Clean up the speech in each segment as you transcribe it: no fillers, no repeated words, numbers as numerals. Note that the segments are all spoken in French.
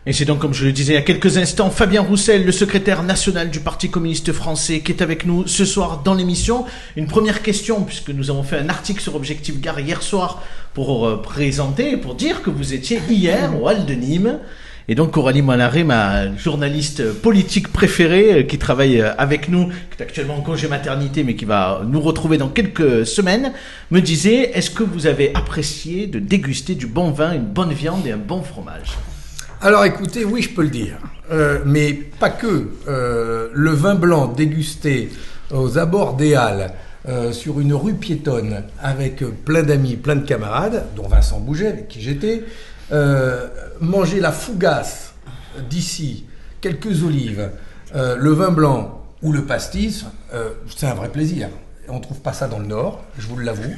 Et c'est donc, comme je le disais il y a quelques instants, Fabien Roussel, le secrétaire national du Parti communiste français, qui est avec nous ce soir dans l'émission. Une première question, puisque nous avons fait un article sur Objectif Gare hier soir pour présenter, pour dire que vous étiez hier au Hall de Nîmes. Et donc Coralie Molinaré, ma journaliste politique préférée, qui travaille avec nous, qui est actuellement en congé maternité, mais qui va nous retrouver dans quelques semaines, me disait, est-ce que vous avez apprécié de déguster du bon vin, une bonne viande et un bon fromage ? Alors écoutez, oui, je peux le dire, mais pas que. Le vin blanc dégusté aux abords des Halles, sur une rue piétonne, avec plein d'amis, plein de camarades, dont Vincent Bouget, avec qui j'étais, manger la fougasse d'ici, quelques olives, le vin blanc ou le pastis, c'est un vrai plaisir. On ne trouve pas ça dans le Nord, je vous l'avoue,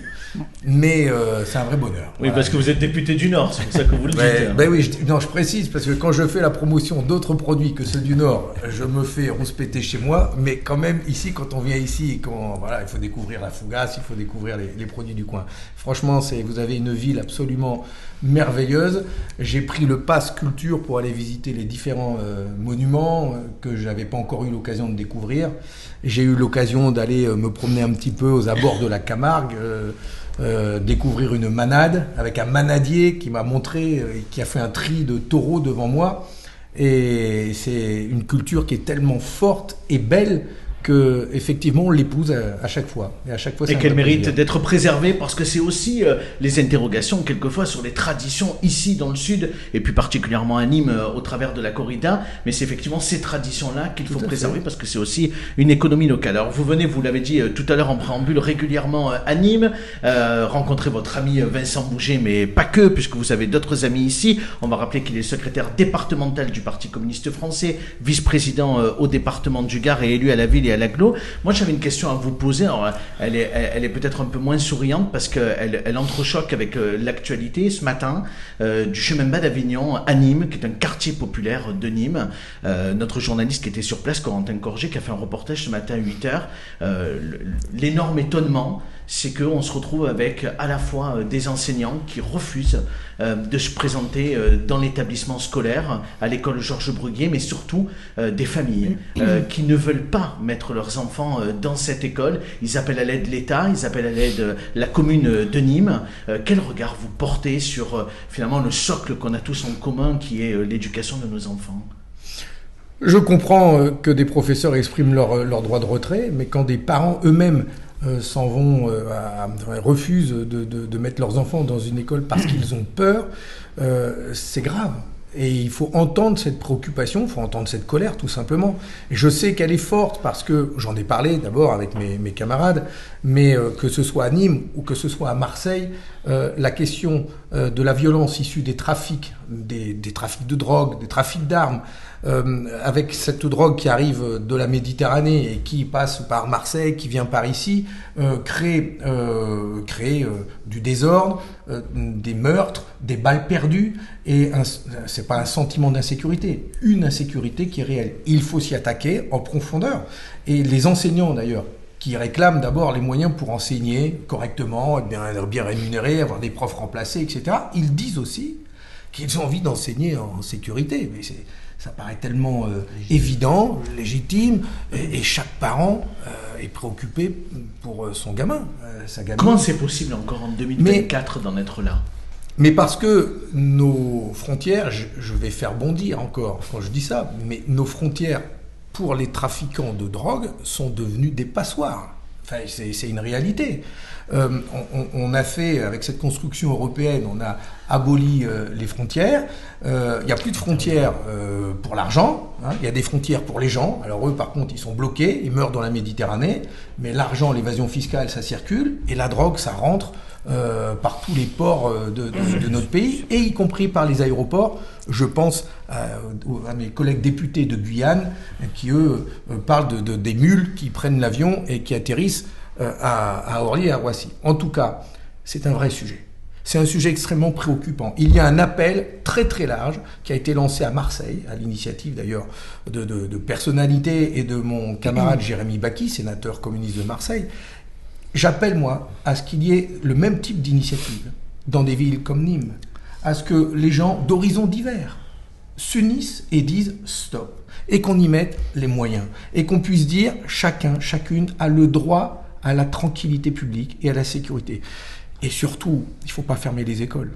mais c'est un vrai bonheur. Oui, voilà. Parce que vous êtes député du Nord, c'est pour ça que vous le dites. Ben oui, je précise, parce que quand je fais la promotion d'autres produits que ceux du Nord, je me fais rouspéter chez moi, mais quand même, ici, quand on vient ici, voilà, il faut découvrir la fougasse, il faut découvrir les produits du coin. Franchement, vous avez une ville absolument merveilleuse. J'ai pris le pass culture pour aller visiter les différents monuments que je n'avais pas encore eu l'occasion de découvrir. J'ai eu l'occasion d'aller me promener un petit peu aux abords de la Camargue, découvrir une manade avec un manadier qui m'a montré, qui a fait un tri de taureaux devant moi. Et c'est une culture qui est tellement forte et belle que effectivement on l'épouse à chaque fois. Et à chaque fois, et qu'elle mérite d'être préservée, parce que c'est aussi les interrogations quelquefois sur les traditions ici dans le sud, et plus particulièrement à Nîmes au travers de la corrida, mais c'est effectivement ces traditions-là qu'il faut préserver, parce que c'est aussi une économie locale. Alors vous venez, vous l'avez dit tout à l'heure en préambule, régulièrement à Nîmes, rencontrer votre ami Vincent Bouget, mais pas que, puisque vous avez d'autres amis ici. On va rappeler qu'il est secrétaire départemental du Parti communiste français, vice-président au département du Gard et élu à la ville et à l'Agglo. Moi, j'avais une question à vous poser. Alors, elle est peut-être un peu moins souriante parce qu'elle entrechoque avec l'actualité ce matin du chemin bas d'Avignon à Nîmes, qui est un quartier populaire de Nîmes. Notre journaliste qui était sur place, Corentin Corget, qui a fait un reportage ce matin à 8h. L'énorme étonnement, c'est qu'on se retrouve avec à la fois des enseignants qui refusent de se présenter dans l'établissement scolaire, à l'école Georges Bruguier, mais surtout des familles qui ne veulent pas mettre leurs enfants dans cette école. Ils appellent à l'aide l'État, ils appellent à l'aide la commune de Nîmes. Quel regard vous portez sur finalement le socle qu'on a tous en commun, qui est l'éducation de nos enfants ? Je comprends que des professeurs expriment leur droit de retrait, mais quand des parents eux-mêmes s'en vont, refusent de mettre leurs enfants dans une école parce qu'ils ont peur, c'est grave. Et il faut entendre cette préoccupation, il faut entendre cette colère, tout simplement. Et je sais qu'elle est forte parce que, j'en ai parlé d'abord avec mes camarades, mais que ce soit à Nîmes ou que ce soit à Marseille, la question de la violence issue des trafics, des trafics de drogue, des trafics d'armes, avec cette drogue qui arrive de la Méditerranée et qui passe par Marseille, qui vient par ici, crée du désordre, des meurtres, des balles perdues, et c'est pas un sentiment d'insécurité, une insécurité qui est réelle. Il faut s'y attaquer en profondeur. Et les enseignants d'ailleurs, qui réclament d'abord les moyens pour enseigner correctement, être bien rémunérés, avoir des profs remplacés, etc., ils disent aussi qu'ils ont envie d'enseigner en sécurité. Mais ça paraît tellement évident, légitime, et chaque parent est préoccupé pour son gamin, sa gamine. Comment c'est possible encore en 2024 d'en être là ? Mais parce que nos frontières, je vais faire bondir encore quand je dis ça, mais nos frontières pour les trafiquants de drogue sont devenues des passoires. Enfin, c'est une réalité. On a fait, avec cette construction européenne, on a aboli les frontières. Il n'y a plus de frontières pour l'argent. Il y a des frontières pour les gens. Alors eux, par contre, ils sont bloqués, ils meurent dans la Méditerranée. Mais l'argent, l'évasion fiscale, ça circule. Et la drogue, ça rentre par tous les ports de notre pays, et y compris par les aéroports. Je pense à mes collègues députés de Guyane qui, eux, parlent des mules qui prennent l'avion et qui atterrissent à Orly et à Roissy. En tout cas, c'est un vrai sujet. C'est un sujet extrêmement préoccupant. Il y a un appel très très large qui a été lancé à Marseille, à l'initiative d'ailleurs de personnalités et de mon camarade Jérémy Bacchi, sénateur communiste de Marseille. J'appelle, moi, à ce qu'il y ait le même type d'initiative dans des villes comme Nîmes, à ce que les gens d'horizons divers, s'unissent et disent stop, et qu'on y mette les moyens, et qu'on puisse dire chacune a le droit à la tranquillité publique et à la sécurité. Et surtout, il ne faut pas fermer les écoles.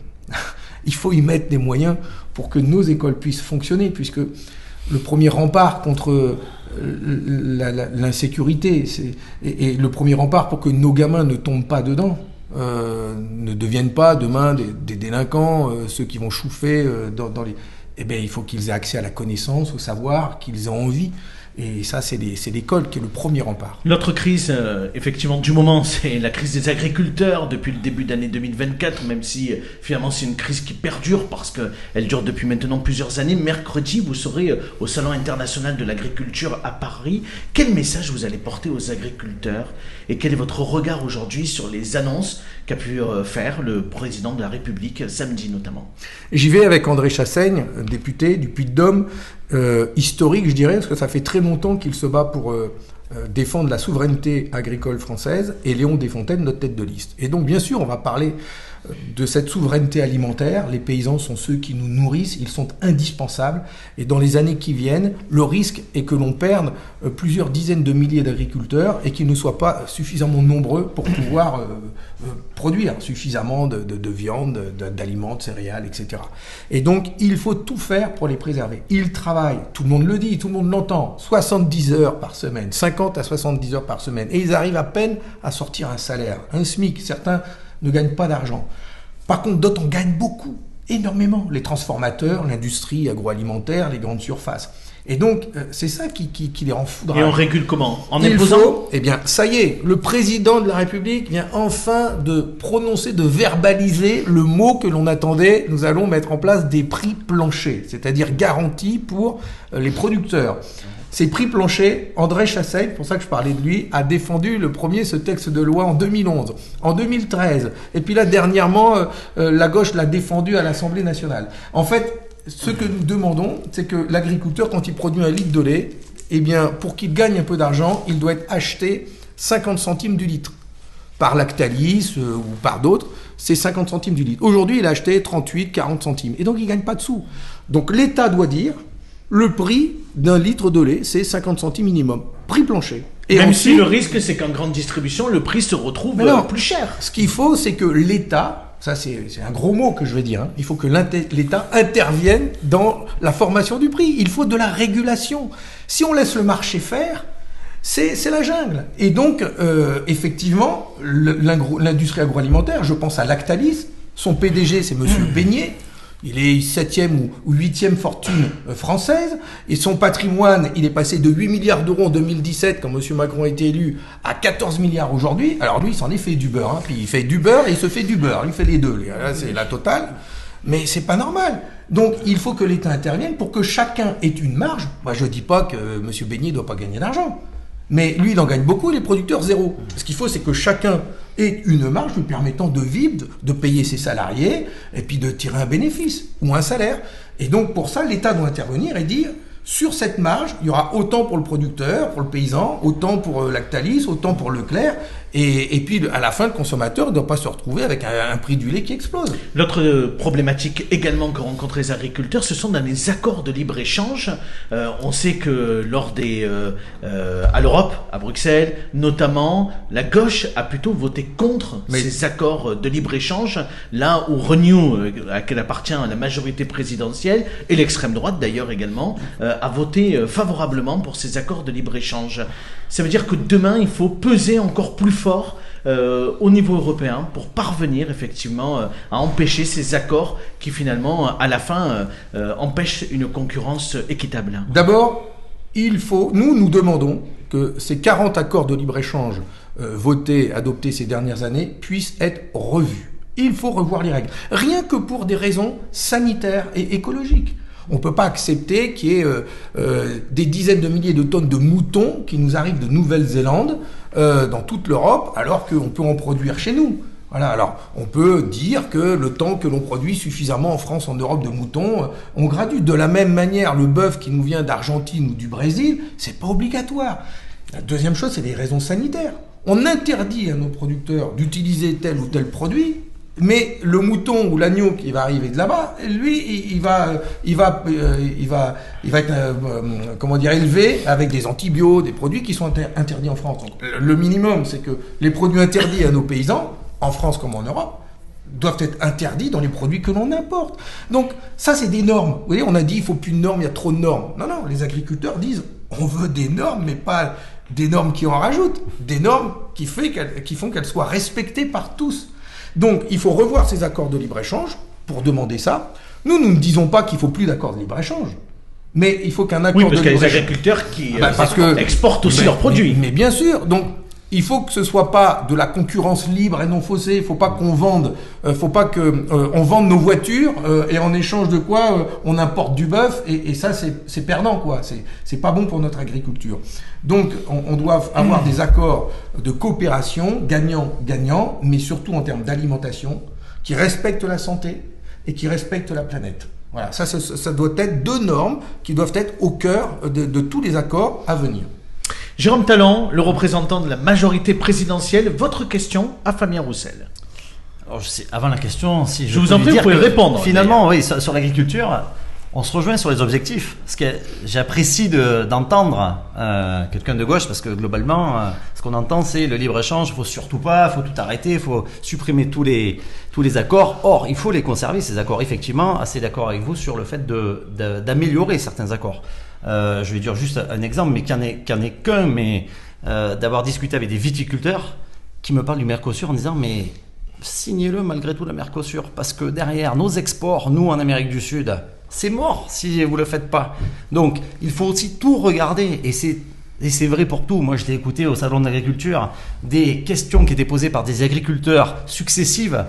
Il faut y mettre des moyens pour que nos écoles puissent fonctionner, puisque le premier rempart contre l'insécurité, et le premier rempart pour que nos gamins ne tombent pas dedans, ne deviennent pas demain des délinquants, ceux qui vont chouffer dans les... Eh bien, il faut qu'ils aient accès à la connaissance, au savoir, qu'ils aient envie. Et ça, c'est l'école qui est le premier rempart. L'autre crise, effectivement, du moment, c'est la crise des agriculteurs depuis le début d'année 2024, même si finalement c'est une crise qui perdure parce qu'elle dure depuis maintenant plusieurs années. Mercredi, vous serez au Salon international de l'agriculture à Paris. Quel message vous allez porter aux agriculteurs et quel est votre regard aujourd'hui sur les annonces qu'a pu faire le président de la République samedi notamment? J'y vais avec André Chassaigne, député du Puy-de-Dôme, historique, je dirais, parce que ça fait très longtemps qu'il se bat pour défendre la souveraineté agricole française, et Léon Desfontaines, notre tête de liste. Et donc, bien sûr, on va parler de cette souveraineté alimentaire. Les paysans sont ceux qui nous nourrissent, ils sont indispensables. Et dans les années qui viennent, le risque est que l'on perde plusieurs dizaines de milliers d'agriculteurs et qu'ils ne soient pas suffisamment nombreux pour pouvoir produire suffisamment de viande, d'aliments, de céréales, etc. Et donc, il faut tout faire pour les préserver. Ils travaillent, tout le monde le dit, tout le monde l'entend, 70 heures par semaine, 50 à 70 heures par semaine. Et ils arrivent à peine à sortir un salaire, un SMIC. Certains ne gagnent pas d'argent. Par contre, d'autres en gagnent beaucoup, énormément. Les transformateurs, l'industrie agroalimentaire, les grandes surfaces. Et donc, c'est ça qui les rend foudrages. Et on régule comment? En Il imposant? faut, eh bien, ça y est, le président de la République vient enfin de prononcer, de verbaliser le mot que l'on attendait. Nous allons mettre en place des prix planchers, c'est-à-dire garantis pour les producteurs. Ces prix planchers, André Chassaigne, pour ça que je parlais de lui, a défendu le premier ce texte de loi en 2011, en 2013. Et puis là, dernièrement, la gauche l'a défendu à l'Assemblée nationale. En fait, ce que nous demandons, c'est que l'agriculteur, quand il produit un litre de lait, eh bien, pour qu'il gagne un peu d'argent, il doit être acheté 50 centimes du litre. Par Lactalis ou par d'autres, c'est 50 centimes du litre. Aujourd'hui, il a acheté 38, 40 centimes. Et donc, il ne gagne pas de sous. Donc, l'État doit dire... Le prix d'un litre de lait, c'est 50 centimes minimum. Prix plancher. Et même ensuite, si le risque, c'est qu'en grande distribution, le prix se retrouve plus cher. Ce qu'il faut, c'est que l'État, ça c'est un gros mot que je vais dire, hein, il faut que l'État intervienne dans la formation du prix. Il faut de la régulation. Si on laisse le marché faire, c'est la jungle. Et donc, effectivement, l'industrie agroalimentaire, je pense à Lactalis, son PDG, c'est Monsieur Beignet. Il est 7e ou 8e fortune française, et son patrimoine, il est passé de 8 milliards d'euros en 2017, quand M. Macron a été élu, à 14 milliards aujourd'hui. Alors lui, il s'en est fait du beurre, hein. Puis il fait du beurre et il se fait du beurre. Il fait les deux. Là, c'est la totale. Mais c'est pas normal. Donc, il faut que l'État intervienne pour que chacun ait une marge. Moi, je dis pas que M. Beignet doit pas gagner d'argent. Mais lui, il en gagne beaucoup, les producteurs, zéro. Ce qu'il faut, c'est que chacun ait une marge lui permettant de vivre, de payer ses salariés, et puis de tirer un bénéfice ou un salaire. Et donc, pour ça, l'État doit intervenir et dire, sur cette marge, il y aura autant pour le producteur, pour le paysan, autant pour Lactalis, autant pour Leclerc, et puis à la fin, le consommateur ne doit pas se retrouver avec un prix du lait qui explose. L'autre problématique également que rencontrent les agriculteurs, ce sont dans les accords de libre-échange. On sait que lors à l'Europe, à Bruxelles, notamment, la gauche a plutôt voté contre ces accords de libre-échange, là où Renew, à laquelle appartient la majorité présidentielle, et l'extrême droite d'ailleurs également, a voté favorablement pour ces accords de libre-échange. Ça veut dire que demain, il faut peser encore plus fort au niveau européen pour parvenir effectivement à empêcher ces accords qui finalement, à la fin, empêchent une concurrence équitable. D'abord, nous demandons que ces 40 accords de libre-échange votés, adoptés ces dernières années, puissent être revus. Il faut revoir les règles. Rien que pour des raisons sanitaires et écologiques. On ne peut pas accepter qu'il y ait des dizaines de milliers de tonnes de moutons qui nous arrivent de Nouvelle-Zélande dans toute l'Europe, alors qu'on peut en produire chez nous. Voilà, alors on peut dire que le temps que l'on produit suffisamment en France, en Europe de moutons, on gradue. De la même manière, le bœuf qui nous vient d'Argentine ou du Brésil, c'est pas obligatoire. La deuxième chose, c'est les raisons sanitaires. On interdit à nos producteurs d'utiliser tel ou tel produit. Mais le mouton ou l'agneau qui va arriver de là-bas, lui, il va être, comment dire, élevé avec des antibiotiques, des produits qui sont interdits en France. Donc, le minimum, c'est que les produits interdits à nos paysans, en France comme en Europe, doivent être interdits dans les produits que l'on importe. Donc, ça, c'est des normes. Vous voyez, on a dit, il faut plus de normes, il y a trop de normes. Non, les agriculteurs disent, on veut des normes, mais pas des normes qui en rajoutent. Des normes qui font qu'elles soient respectées par tous. Donc, il faut revoir ces accords de libre-échange pour demander ça. Nous ne disons pas qu'il ne faut plus d'accords de libre-échange. Mais il faut qu'un accord de libre-échange... Oui, parce qu'il y a des agriculteurs qui exportent aussi leurs produits. Mais bien sûr. Donc, il faut que ce soit pas de la concurrence libre et non faussée. Il faut pas qu'on vende, faut pas que on vende nos voitures et en échange de quoi on importe du bœuf et ça c'est perdant quoi. C'est pas bon pour notre agriculture. Donc on doit avoir des accords de coopération gagnant-gagnant, mais surtout en termes d'alimentation qui respectent la santé et qui respectent la planète. Voilà, ça doit être deux normes qui doivent être au cœur de tous les accords à venir. Jérôme Talon, le représentant de la majorité présidentielle, votre question à Fabien Roussel. Alors, avant la question, si je vous en prie, vous pouvez répondre. Finalement, oui, sur l'agriculture, on se rejoint sur les objectifs. Parce que j'apprécie d'entendre quelqu'un de gauche, parce que globalement, ce qu'on entend, c'est le libre-échange, il faut surtout pas, il faut tout arrêter, il faut supprimer tous les accords. Or, il faut les conserver, ces accords. Effectivement, assez d'accord avec vous sur le fait d'améliorer certains accords. Je vais dire juste un exemple, mais qui en est qu'un, mais d'avoir discuté avec des viticulteurs qui me parlent du Mercosur en disant mais signez-le malgré tout le Mercosur, parce que derrière nos exports, nous en Amérique du Sud, c'est mort si vous le faites pas. Donc il faut aussi tout regarder, et c'est vrai pour tout. Moi je l'ai écouté au salon de l'agriculture, des questions qui étaient posées par des agriculteurs successives.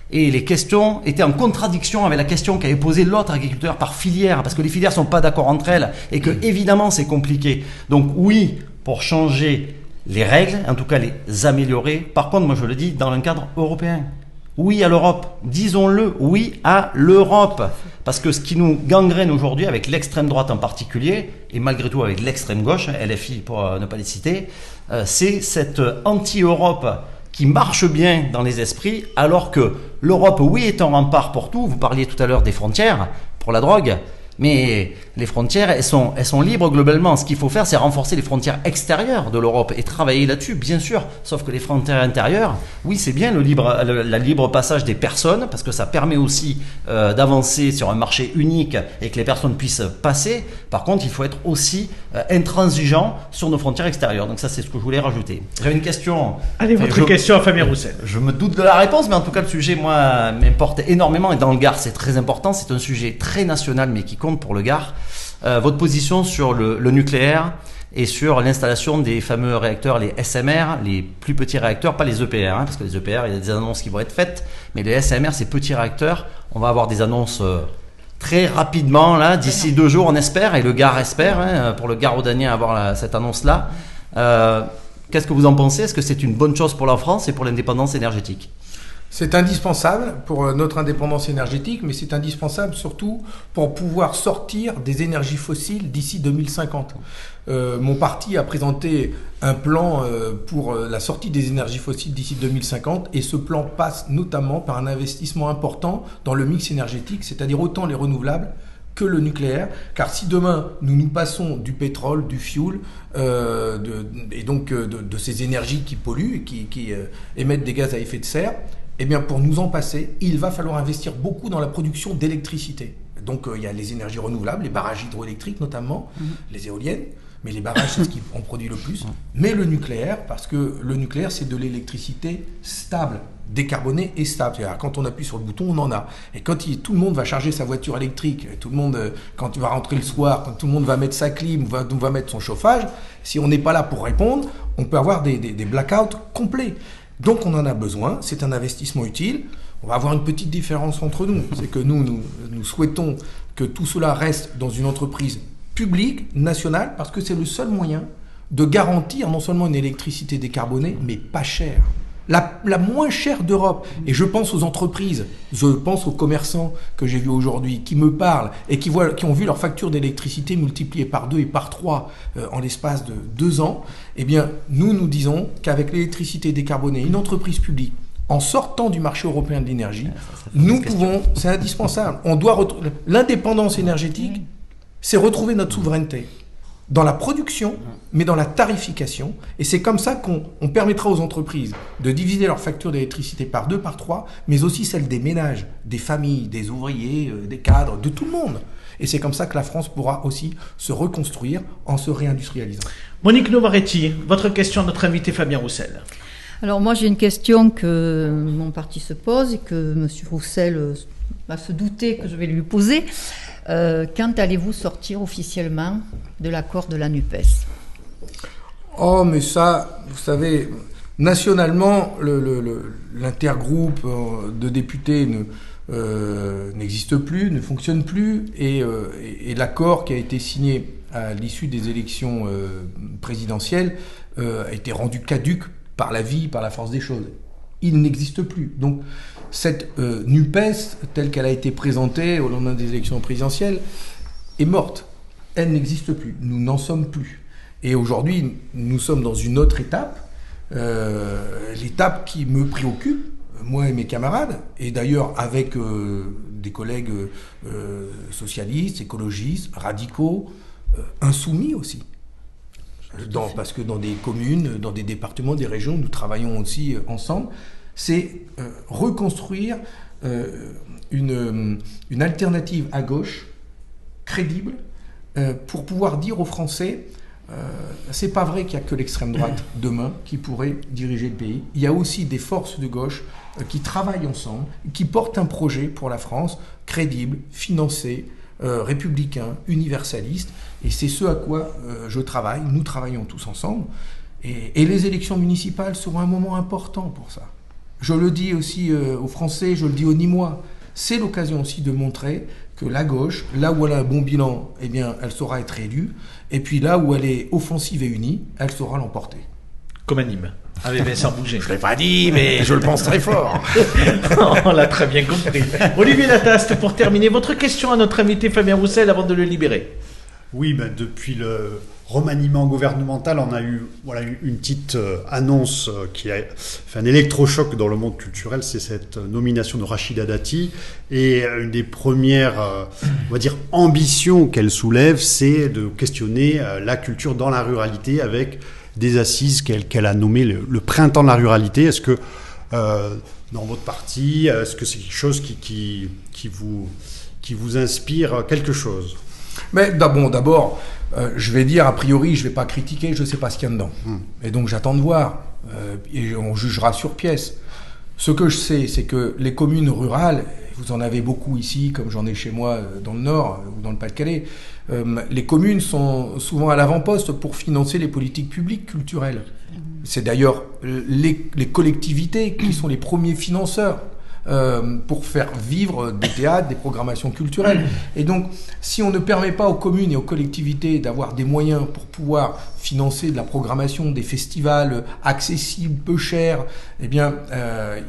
Et les questions étaient en contradiction avec la question qu'avait posée l'autre agriculteur par filière, parce que les filières sont pas d'accord entre elles et que évidemment c'est compliqué. Donc oui, pour changer les règles, en tout cas les améliorer. Par contre, moi je le dis dans un cadre européen. Oui à l'Europe, disons-le, oui à l'Europe. Parce que ce qui nous gangrène aujourd'hui, avec l'extrême droite en particulier, et malgré tout avec l'extrême gauche, LFI pour ne pas les citer, c'est cette anti-Europe qui marche bien dans les esprits, alors que l'Europe, oui, est un rempart pour tout. Vous parliez tout à l'heure des frontières pour la drogue, mais les frontières, elles sont libres globalement. Ce qu'il faut faire, c'est renforcer les frontières extérieures de l'Europe et travailler là-dessus, bien sûr. Sauf que les frontières intérieures, oui, c'est bien la libre passage des personnes, parce que ça permet aussi d'avancer sur un marché unique et que les personnes puissent passer. Par contre, il faut être aussi intransigeant sur nos frontières extérieures. Donc ça, c'est ce que je voulais rajouter. J'avais une question. Allez, votre question à Fabien Roussel. Je me doute de la réponse, mais en tout cas, le sujet, moi, m'importe énormément. Et dans le Gard, c'est très important. C'est un sujet très national, mais qui compte pour le Gard. Votre position sur le nucléaire et sur l'installation des fameux réacteurs, les SMR, les plus petits réacteurs, pas les EPR, parce que les EPR, il y a des annonces qui vont être faites, mais les SMR, ces petits réacteurs, on va avoir des annonces très rapidement, là, d'ici 2 jours, on espère, et le Gard espère, pour le Gard-Audanien, avoir cette annonce-là. Qu'est-ce que vous en pensez? Est-ce que c'est une bonne chose pour la France et pour l'indépendance énergétique? C'est indispensable pour notre indépendance énergétique, mais c'est indispensable surtout pour pouvoir sortir des énergies fossiles d'ici 2050. Mon parti a présenté un plan pour la sortie des énergies fossiles d'ici 2050, et ce plan passe notamment par un investissement important dans le mix énergétique, c'est-à-dire autant les renouvelables que le nucléaire, car si demain nous passons du pétrole, du fioul, et donc de ces énergies qui polluent et qui émettent des gaz à effet de serre, eh bien, pour nous en passer, il va falloir investir beaucoup dans la production d'électricité. Donc, il y a les énergies renouvelables, les barrages hydroélectriques notamment, les éoliennes, mais les barrages, c'est ce qui en produit le plus. Mais le nucléaire, parce que le nucléaire, c'est de l'électricité stable, décarbonée et stable. C'est-à-dire, quand on appuie sur le bouton, on en a. Et quand tout le monde va charger sa voiture électrique, tout le monde, quand il va rentrer le soir, quand tout le monde va mettre sa clim, va mettre son chauffage, si on n'est pas là pour répondre, on peut avoir des blackouts complets. Donc on en a besoin, c'est un investissement utile. On va avoir une petite différence entre nous, c'est que nous souhaitons que tout cela reste dans une entreprise publique, nationale, parce que c'est le seul moyen de garantir non seulement une électricité décarbonée, mais pas chère. La moins chère d'Europe. Et je pense aux entreprises, je pense aux commerçants que j'ai vus aujourd'hui, qui me parlent et qui ont vu leur facture d'électricité multipliée par 2 et par 3 en l'espace de 2 ans. Eh bien, nous disons qu'avec l'électricité décarbonée, une entreprise publique en sortant du marché européen de l'énergie, nous pouvons, c'est indispensable, on doit l'indépendance énergétique, c'est retrouver notre souveraineté dans la production, mais dans la tarification. Et c'est comme ça qu'on permettra aux entreprises de diviser leur facture d'électricité par 2, par 3, mais aussi celle des ménages, des familles, des ouvriers, des cadres, de tout le monde. Et c'est comme ça que la France pourra aussi se reconstruire en se réindustrialisant. Monique Novaretti, votre question à notre invité Fabien Roussel. Alors moi j'ai une question que mon parti se pose et que M. Roussel va se douter que je vais lui poser. Quand allez-vous sortir officiellement de l'accord de la NUPES ? Oh, mais ça, vous savez, nationalement, l'intergroupe de députés n'existe plus, ne fonctionne plus, et l'accord qui a été signé à l'issue des élections présidentielles a été rendu caduc par la vie, par la force des choses. Il n'existe plus. Donc, cette NUPES, telle qu'elle a été présentée au lendemain des élections présidentielles, est morte. Elle n'existe plus. Nous n'en sommes plus. Et aujourd'hui, nous sommes dans une autre étape, l'étape qui me préoccupe, moi et mes camarades, et d'ailleurs avec des collègues socialistes, écologistes, radicaux, insoumis aussi. Parce que dans des communes, dans des départements, des régions, nous travaillons aussi ensemble. C'est reconstruire une alternative à gauche, crédible, pour pouvoir dire aux Français, c'est pas vrai qu'il n'y a que l'extrême droite demain qui pourrait diriger le pays. Il y a aussi des forces de gauche qui travaillent ensemble, qui portent un projet pour la France crédible, financé, républicain, universaliste. Et c'est ce à quoi je travaille. Nous travaillons tous ensemble. Et les élections municipales seront un moment important pour ça. Je le dis aussi aux Français, je le dis aux Nîmois. C'est l'occasion aussi de montrer que la gauche, là où elle a un bon bilan, eh bien, elle saura être élue. Et puis là où elle est offensive et unie, elle saura l'emporter. Comme à Nîmes, avec Vincent Bouget. Je ne l'ai pas dit, mais je le pense très fort. On l'a très bien compris. Olivier Lataste, pour terminer, votre question à notre invité Fabien Roussel avant de le libérer. Oui, ben depuis le remaniement gouvernemental, on a eu une petite annonce qui a fait un électrochoc dans le monde culturel, c'est cette nomination de Rachida Dati. Et une des premières, on va dire, ambitions qu'elle soulève, c'est de questionner la culture dans la ruralité avec des assises qu'elle a nommées le printemps de la ruralité. Est-ce que dans votre parti, est-ce que c'est quelque chose qui vous inspire quelque chose ? Mais d'abord, je vais dire, a priori, je ne vais pas critiquer, je ne sais pas ce qu'il y a dedans. Et donc j'attends de voir, et on jugera sur pièce. Ce que je sais, c'est que les communes rurales, vous en avez beaucoup ici, comme j'en ai chez moi dans le Nord ou dans le Pas-de-Calais, les communes sont souvent à l'avant-poste pour financer les politiques publiques culturelles. C'est d'ailleurs les collectivités qui sont les premiers financeurs pour faire vivre des théâtres, des programmations culturelles. Et donc, si on ne permet pas aux communes et aux collectivités d'avoir des moyens pour pouvoir financer de la programmation, des festivals accessibles, peu chers, eh bien,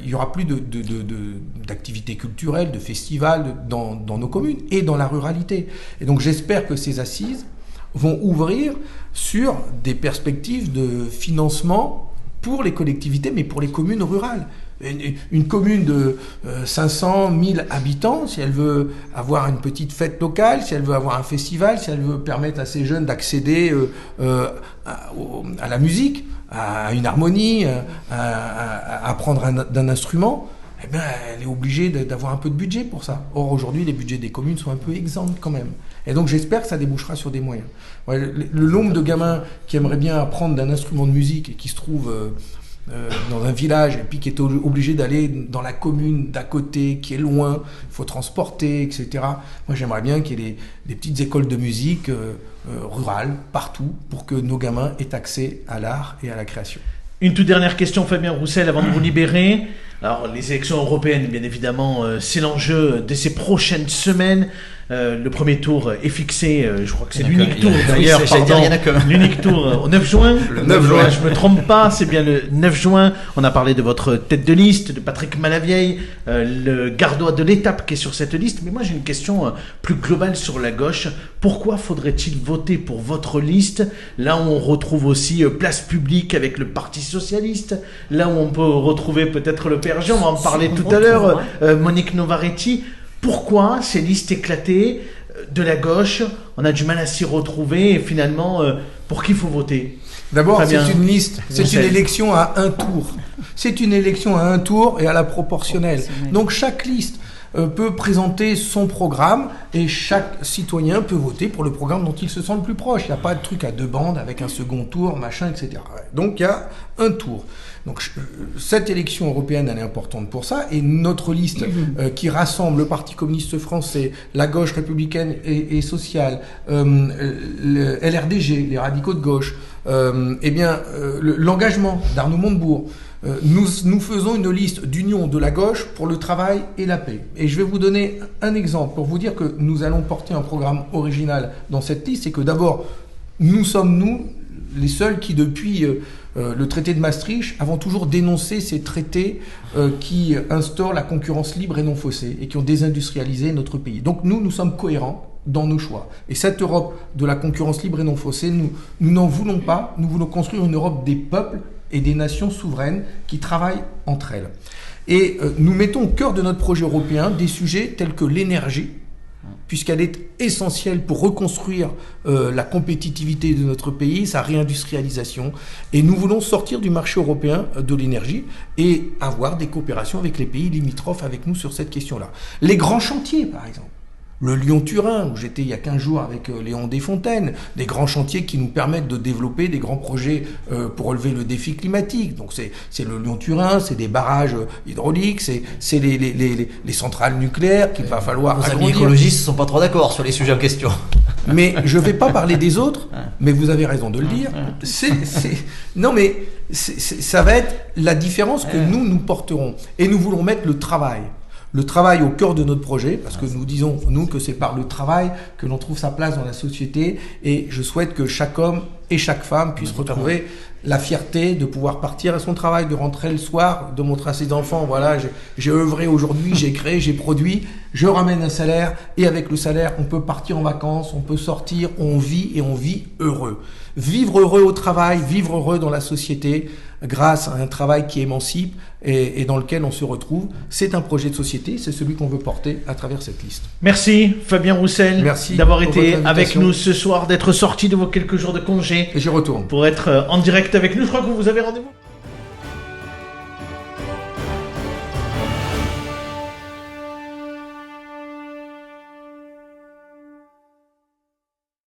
il n'y aura plus d'activités culturelles, de festivals dans nos communes et dans la ruralité. Et donc, j'espère que ces assises vont ouvrir sur des perspectives de financement pour les collectivités, mais pour les communes rurales. Une commune de 500, 1000 habitants, si elle veut avoir une petite fête locale, si elle veut avoir un festival, si elle veut permettre à ses jeunes d'accéder à la musique, à une harmonie, à apprendre d'un instrument, eh bien, elle est obligée d'avoir un peu de budget pour ça. Or, aujourd'hui, les budgets des communes sont un peu exempts quand même. Et donc, j'espère que ça débouchera sur des moyens. Ouais, le nombre de gamins qui aimeraient bien apprendre d'un instrument de musique et qui se trouvent dans un village et puis qui est obligé d'aller dans la commune d'à côté, qui est loin, il faut transporter, etc. Moi, j'aimerais bien qu'il y ait des petites écoles de musique rurales, partout, pour que nos gamins aient accès à l'art et à la création. Une toute dernière question, Fabien Roussel, avant de vous libérer. Alors, les élections européennes, bien évidemment, c'est l'enjeu de ces prochaines semaines. Le premier tour est fixé, je crois que c'est Il y en a l'unique que- tour il y a- d'ailleurs, oui, j'allais dire, pardon, il y en a que- l'unique tour au 9 juin. Le 9 juin. Je me trompe pas, c'est bien le 9 juin. On a parlé de votre tête de liste, de Patrick Malavieille, le gardois de l'étape qui est sur cette liste. Mais moi j'ai une question plus globale sur la gauche. Pourquoi faudrait-il voter pour votre liste, là où on retrouve aussi Place Publique avec le Parti Socialiste, là où on peut retrouver peut-être le PRG, on va en parler tout à l'heure, Monique Novaretti. Pourquoi ces listes éclatées de la gauche, on a du mal à s'y retrouver et finalement, pour qui il faut voter? D'abord, Fabien c'est une liste, c'est une Roussel. élection à un tour. C'est une élection à un tour et à la proportionnelle. Donc chaque liste peut présenter son programme et chaque citoyen peut voter pour le programme dont il se sent le plus proche. Il n'y a pas de truc à deux bandes avec un second tour, machin, etc. Donc il y a un tour. Donc cette élection européenne, elle est importante pour ça. Et notre liste qui rassemble le Parti communiste français, la gauche républicaine et sociale, le LRDG, les radicaux de gauche, l'engagement d'Arnaud Montebourg, nous faisons une liste d'union de la gauche pour le travail et la paix. Et je vais vous donner un exemple pour vous dire que nous allons porter un programme original dans cette liste. C'est que d'abord, nous sommes les seuls qui, depuis le traité de Maastricht, avons toujours dénoncé ces traités qui instaurent la concurrence libre et non faussée et qui ont désindustrialisé notre pays. Donc nous sommes cohérents dans nos choix. Et cette Europe de la concurrence libre et non faussée, nous n'en voulons pas. Nous voulons construire une Europe des peuples et des nations souveraines qui travaillent entre elles. Et nous mettons au cœur de notre projet européen des sujets tels que l'énergie, puisqu'elle est essentielle pour reconstruire la compétitivité de notre pays, sa réindustrialisation. Et nous voulons sortir du marché européen de l'énergie et avoir des coopérations avec les pays limitrophes avec nous sur cette question-là. Les grands chantiers, par exemple. Le Lyon-Turin, où j'étais il y a 15 jours avec Léon Desfontaines, des grands chantiers qui nous permettent de développer des grands projets pour relever le défi climatique. Donc c'est le Lyon-Turin, c'est des barrages hydrauliques, c'est les centrales nucléaires qu'il va falloir Nos amis agrandir. écologistes ne sont pas trop d'accord sur les sujets en question. Mais je ne vais pas parler des autres, mais vous avez raison de le dire. Non mais ça va être la différence que nous porterons. Et nous voulons mettre le travail au cœur de notre projet, parce que nous disons, que c'est par le travail que l'on trouve sa place dans la société, et je souhaite que chaque homme et chaque femme puisse retrouver la fierté de pouvoir partir à son travail, de rentrer le soir, de montrer à ses enfants, voilà, j'ai œuvré aujourd'hui, j'ai créé, j'ai produit, je ramène un salaire, et avec le salaire, on peut partir en vacances, on peut sortir, on vit, et on vit heureux. Vivre heureux au travail, vivre heureux dans la société, grâce à un travail qui émancipe et dans lequel on se retrouve. C'est un projet de société, c'est celui qu'on veut porter à travers cette liste. Merci Fabien Roussel Merci d'avoir pour été votre avec invitation. nous ce soir, d'être sorti de vos quelques jours de congé Et j'y retourne. pour être en direct avec nous. Je crois que vous avez rendez-vous.